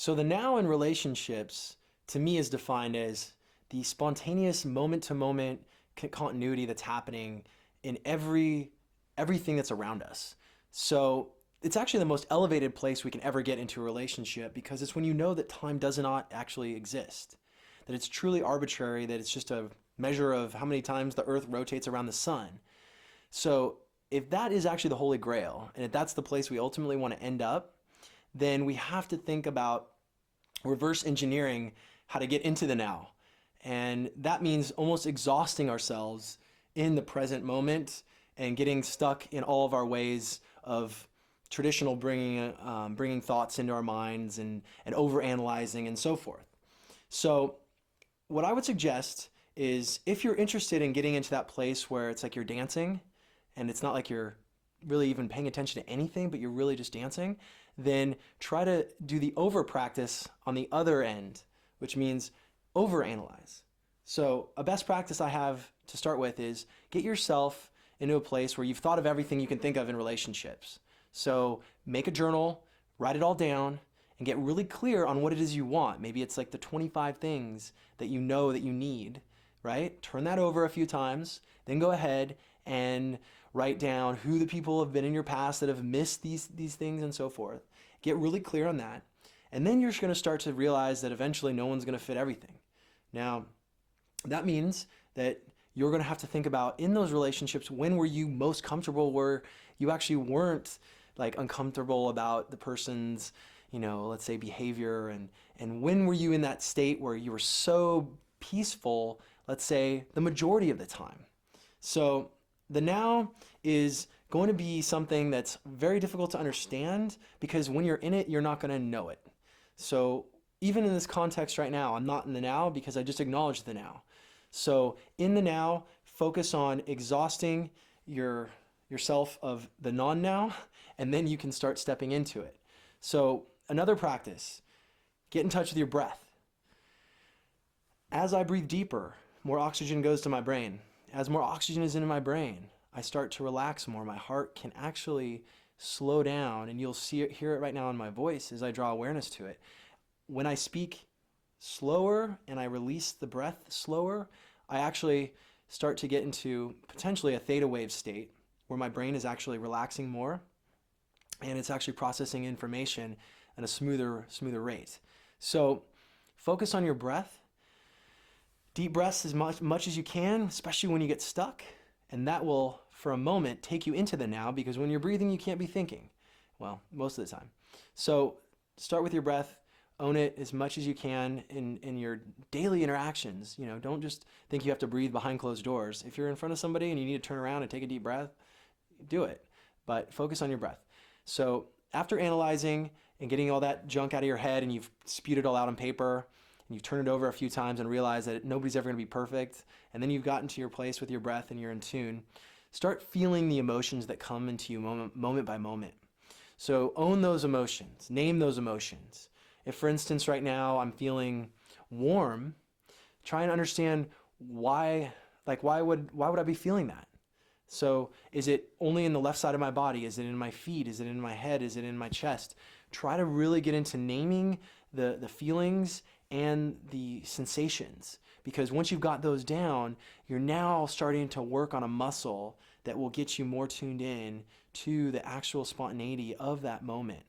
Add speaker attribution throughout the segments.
Speaker 1: So the now in relationships to me is defined as the spontaneous moment to moment continuity that's happening in everything that's around us. So it's actually the most elevated place we can ever get into a relationship because it's when you know that time does not actually exist, that it's truly arbitrary, that it's just a measure of how many times the earth rotates around the sun. So if that is actually the holy grail and if that's the place we ultimately want to end up, then we have to think about reverse engineering how to get into the now. And that means almost exhausting ourselves in the present moment and getting stuck in all of our ways of traditional bringing thoughts into our minds and overanalyzing and so forth. So what I would suggest is if you're interested in getting into that place where it's like you're dancing and it's not like you're really even paying attention to anything, but you're really just dancing, then try to do the over practice on the other end, which means overanalyze. So a best practice I have to start with is get yourself into a place where you've thought of everything you can think of in relationships. So make a journal, write it all down, and get really clear on what it is you want. Maybe it's like the 25 things that you know that you need, right? Turn that over a few times, then go ahead and write down who the people have been in your past that have missed these things and so forth. Get really clear on that. And then you're just going to start to realize that eventually no one's going to fit everything. Now, that means that you're going to have to think about in those relationships, when were you most comfortable where you actually weren't like uncomfortable about the person's, let's say behavior, and when were you in that state where you were so peaceful, let's say the majority of the time. So the now is going to be something that's very difficult to understand because when you're in it, you're not going to know it. So even in this context right now, I'm not in the now because I just acknowledged the now. So in the now, focus on exhausting yourself of the non-now, and then you can start stepping into it. So another practice, get in touch with your breath. As I breathe deeper, more oxygen goes to my brain. As more oxygen is in my brain, I start to relax more. My heart can actually slow down, and you'll hear it right now in my voice as I draw awareness to it. When I speak slower and I release the breath slower, I actually start to get into potentially a theta wave state where my brain is actually relaxing more and it's actually processing information at a smoother rate. So focus on your breath. Deep breaths as much as you can, especially when you get stuck, and that will, for a moment, take you into the now, because when you're breathing, you can't be thinking. Well, most of the time. So start with your breath, own it as much as you can in your daily interactions. Don't just think you have to breathe behind closed doors. If you're in front of somebody and you need to turn around and take a deep breath, do it. But focus on your breath. So after analyzing and getting all that junk out of your head and you've spewed it all out on paper, and you've turned it over a few times and realized that nobody's ever going to be perfect, and then you've gotten to your place with your breath and you're in tune, start feeling the emotions that come into you moment by moment. So own those emotions, name those emotions. If, for instance, right now I'm feeling warm, try and understand why would I be feeling that? So is it only in the left side of my body? Is it in my feet? Is it in my head? Is it in my chest? Try to really get into naming the feelings and the sensations, because once you've got those down, you're now starting to work on a muscle that will get you more tuned in to the actual spontaneity of that moment.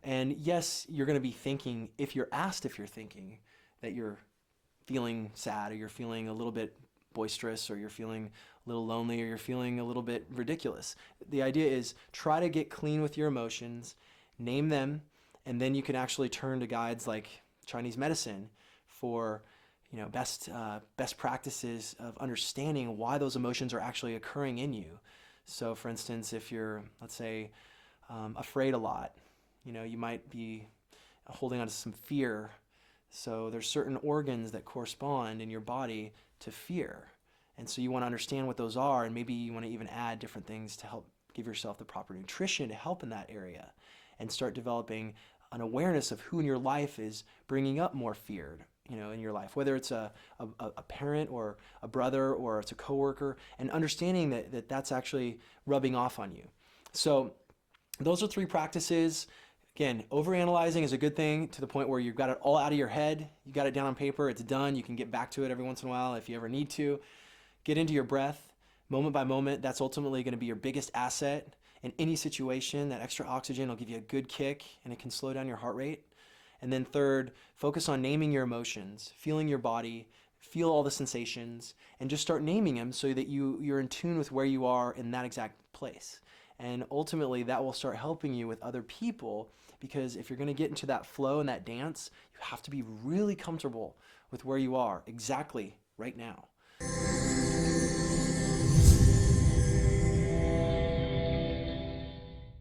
Speaker 1: And yes, you're going to be thinking, if you're asked if you're thinking that you're feeling sad, or you're feeling a little bit boisterous, or you're feeling a little lonely, or you're feeling a little bit ridiculous. The idea is try to get clean with your emotions, name them, and then you can actually turn to guides like Chinese medicine for best practices of understanding why those emotions are actually occurring in you. So for instance, if you're, let's say, afraid a lot, you might be holding on to some fear. So there's certain organs that correspond in your body to fear. And so you want to understand what those are, and maybe you want to even add different things to help give yourself the proper nutrition to help in that area, and start developing an awareness of who in your life is bringing up more fear, in your life, whether it's a parent or a brother or it's a coworker, and understanding that that's actually rubbing off on you. So those are 3 practices. Again, overanalyzing is a good thing to the point where you've got it all out of your head. You got it down on paper. It's done. You can get back to it every once in a while if you ever need to. Get into your breath moment by moment. That's ultimately going to be your biggest asset in any situation. That extra oxygen will give you a good kick and it can slow down your heart rate. And then third, focus on naming your emotions, feeling your body, feel all the sensations, and just start naming them so that you're in tune with where you are in that exact place. And ultimately, that will start helping you with other people, because if you're going to get into that flow and that dance, you have to be really comfortable with where you are exactly right now.